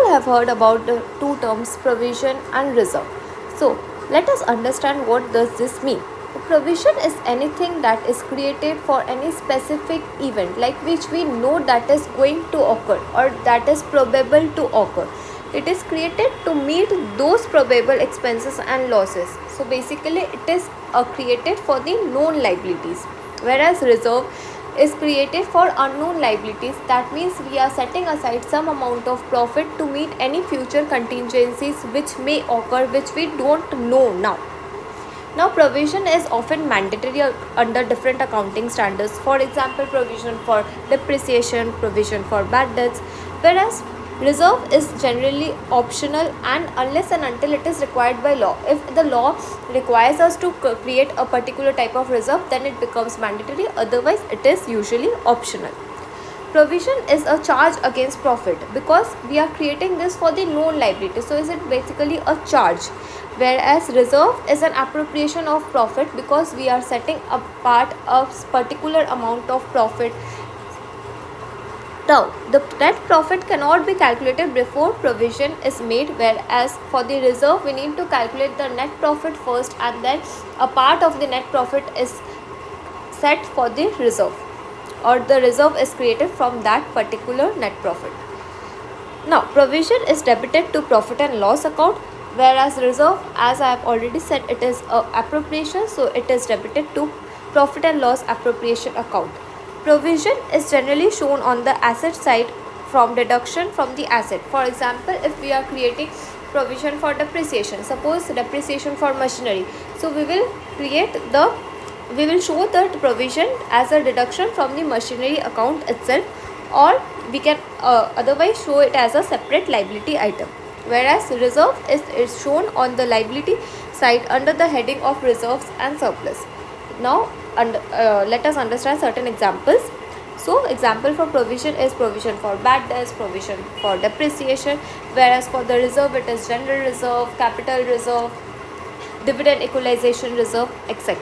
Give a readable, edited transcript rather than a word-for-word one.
have heard about the two terms provision and reserve. So let us understand what does this mean. Provision is anything that is created for any specific event like which we know that is going to occur or that is probable to occur. It is created to meet those probable expenses and losses. So basically it is created for the known liabilities, whereas reserve is created for unknown liabilities. That means we are setting aside some amount of profit to meet any future contingencies which may occur, which we don't know now. Now provision is often mandatory under different accounting standards. For example, provision for depreciation, provision for bad debts, whereas reserve is generally optional and unless and until it is required by law. If the law requires us to create a particular type of reserve, then it becomes mandatory, otherwise it is usually optional. Provision is a charge against profit because we are creating this for the known liability, so is it basically a charge, whereas reserve is an appropriation of profit because we are setting apart a particular amount of profit. Now, the net profit cannot be calculated before provision is made, whereas for the reserve we need to calculate the net profit first and then a part of the net profit is set for the reserve, or the reserve is created from that particular net profit. Now, provision is debited to profit and loss account, whereas reserve, as I have already said, it is a appropriation, so it is debited to profit and loss appropriation account. Provision is generally shown on the asset side from deduction from the asset. For example, if we are creating provision for depreciation, suppose depreciation for machinery, so we will show the provision as a deduction from the machinery account itself, or we can otherwise show it as a separate liability item, whereas reserve is shown on the liability side under the heading of reserves and surplus. Now let us understand certain examples. So example for provision is provision for bad debts, provision for depreciation, whereas for the reserve it is general reserve, capital reserve, dividend equalization reserve, etc.